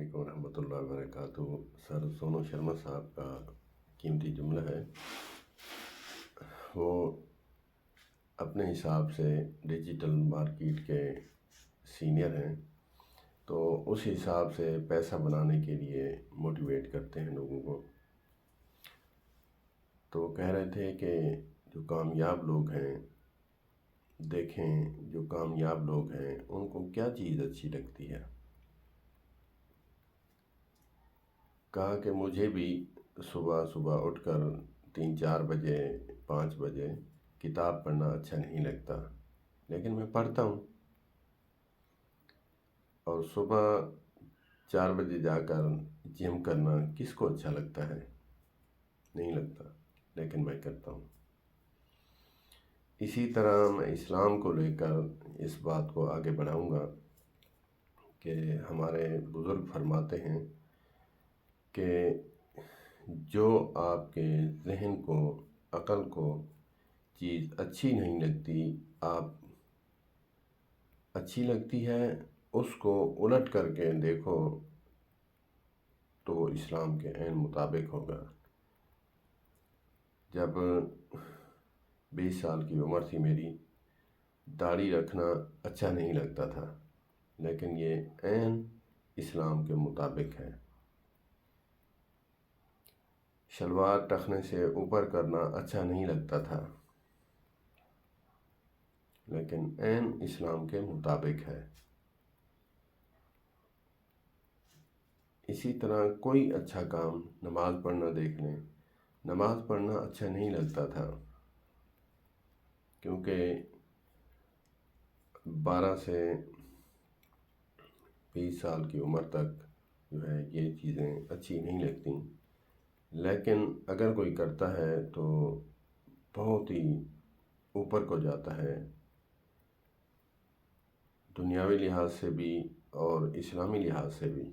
علیکم ورحمۃ اللہ وبرکاتہ۔ سر سونو شرما صاحب کا قیمتی جملہ ہے، وہ اپنے حساب سے ڈیجیٹل مارکیٹ کے سینئر ہیں، تو اس حساب سے پیسہ بنانے کے لیے موٹیویٹ کرتے ہیں لوگوں کو۔ تو کہہ رہے تھے کہ جو کامیاب لوگ ہیں، دیکھیں جو کامیاب لوگ ہیں ان کو کیا چیز اچھی لگتی ہے۔ کہا کہ مجھے بھی صبح صبح اٹھ کر 3-4 بجے 5 بجے کتاب پڑھنا اچھا نہیں لگتا، لیکن میں پڑھتا ہوں۔ اور صبح 4 بجے جا کر جم کرنا کس کو اچھا لگتا ہے؟ نہیں لگتا، لیکن میں کرتا ہوں۔ اسی طرح میں اسلام کو لے کر اس بات کو آگے بڑھاؤں گا کہ ہمارے بزرگ فرماتے ہیں کہ جو آپ کے ذہن کو، عقل کو چیز اچھی نہیں لگتی، اچھی لگتی ہے، اس کو الٹ کر کے دیکھو تو اسلام کے عین مطابق ہوگا۔ جب 20 سال کی عمر تھی میری، داڑھی رکھنا اچھا نہیں لگتا تھا، لیکن یہ عین اسلام کے مطابق ہے۔ شلوار ٹخنے سے اوپر کرنا اچھا نہیں لگتا تھا، لیکن عین اسلام کے مطابق ہے۔ اسی طرح کوئی اچھا کام، نماز پڑھنا دیکھ لیں، نماز پڑھنا اچھا نہیں لگتا تھا، کیونکہ 12 سے 20 سال کی عمر تک جو ہے یہ چیزیں اچھی نہیں لگتی، لیکن اگر کوئی کرتا ہے تو بہت ہی اوپر کو جاتا ہے، دنیاوی لحاظ سے بھی اور اسلامی لحاظ سے بھی۔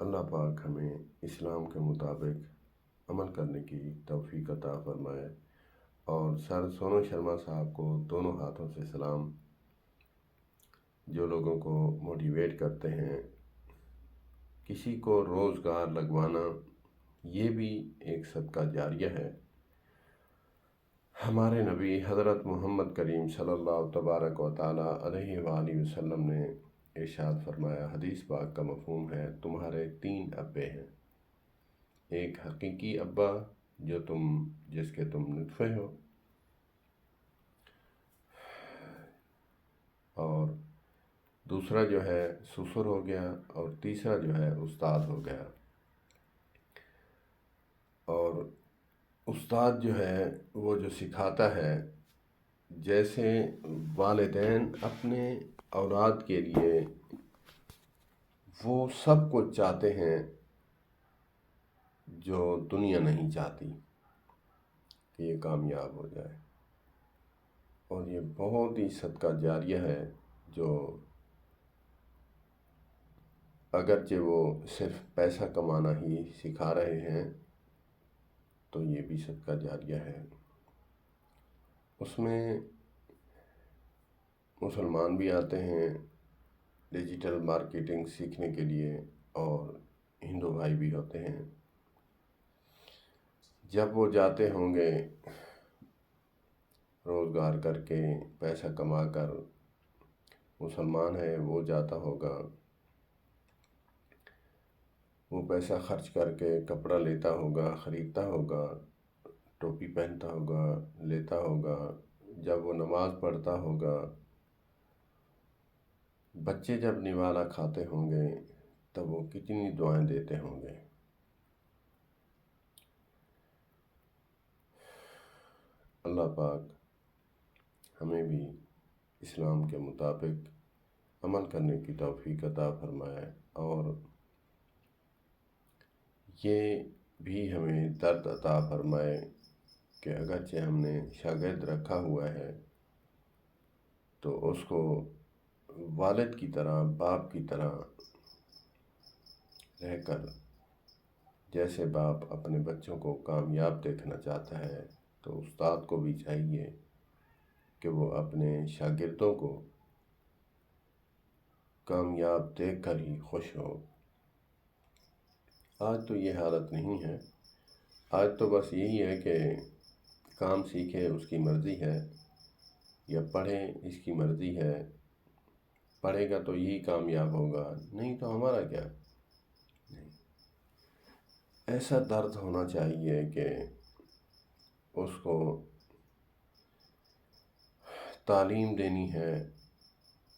اللہ پاک ہمیں اسلام کے مطابق عمل کرنے کی توفیق عطا فرمائے۔ اور سر سونو شرما صاحب کو دونوں ہاتھوں سے سلام، جو لوگوں کو موٹیویٹ کرتے ہیں۔ کسی کو روزگار لگوانا یہ بھی ایک صدقہ جاریہ ہے۔ ہمارے نبی حضرت محمد کریم صلی اللہ تبارک و تعالیٰ علیہ وآلہ وسلم نے ارشاد فرمایا، حدیث پاک کا مفہوم ہے، تمہارے 3 ابے ہیں، ایک حقیقی ابا جس کے تم نطفے ہو، اور دوسرا جو ہے سسر ہو گیا، اور تیسرا جو ہے استاد ہو گیا۔ اور استاد جو ہے وہ جو سکھاتا ہے، جیسے والدین اپنے اولاد کے لیے وہ سب کچھ چاہتے ہیں جو دنیا نہیں چاہتی کہ یہ کامیاب ہو جائے، اور یہ بہت ہی صدقہ جاریہ ہے، جو اگرچہ وہ صرف پیسہ کمانا ہی سکھا رہے ہیں تو یہ بھی صدقہ جاریہ ہے۔ اس میں مسلمان بھی آتے ہیں ڈیجیٹل مارکیٹنگ سیکھنے کے لیے، اور ہندو بھائی بھی ہوتے ہیں۔ جب وہ جاتے ہوں گے روزگار کر کے پیسہ کما کر، مسلمان ہے وہ جاتا ہوگا، وہ پیسہ خرچ کر کے کپڑا لیتا ہوگا، خریدتا ہوگا، ٹوپی پہنتا ہوگا، لیتا ہوگا، جب وہ نماز پڑھتا ہوگا، بچے جب نوالا کھاتے ہوں گے تب وہ کتنی دعائیں دیتے ہوں گے۔ اللہ پاک ہمیں بھی اسلام کے مطابق عمل کرنے کی توفیق عطا فرمائے، اور یہ بھی ہمیں درد عطا فرمائے کہ اگرچہ ہم نے شاگرد رکھا ہوا ہے تو اس کو والد کی طرح، باپ کی طرح رہ کر، جیسے باپ اپنے بچوں کو کامیاب دیکھنا چاہتا ہے تو استاد کو بھی چاہیے کہ وہ اپنے شاگردوں کو کامیاب دیکھ کر ہی خوش ہو۔ آج تو یہ حالت نہیں ہے، آج تو بس یہی ہے کہ کام سیکھے اس کی مرضی ہے، یا پڑھے اس کی مرضی ہے، پڑھے گا تو یہی کامیاب ہوگا، نہیں تو ہمارا کیا۔ نہیں، ایسا درد ہونا چاہیے کہ اس کو تعلیم دینی ہے،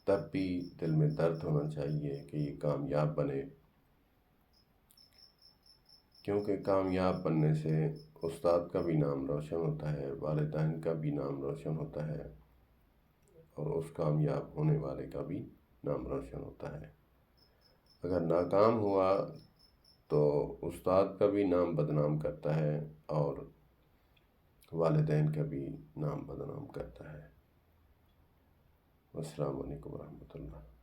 تب بھی دل میں درد ہونا چاہیے کہ یہ کامیاب بنے، کیونکہ کامیاب بننے سے استاد کا بھی نام روشن ہوتا ہے، والدین کا بھی نام روشن ہوتا ہے، اور اس کامیاب ہونے والے کا بھی نام روشن ہوتا ہے۔ اگر ناکام ہوا تو استاد کا بھی نام بدنام کرتا ہے اور والدین کا بھی نام بدنام کرتا ہے۔ السلام علیکم ورحمۃ اللہ۔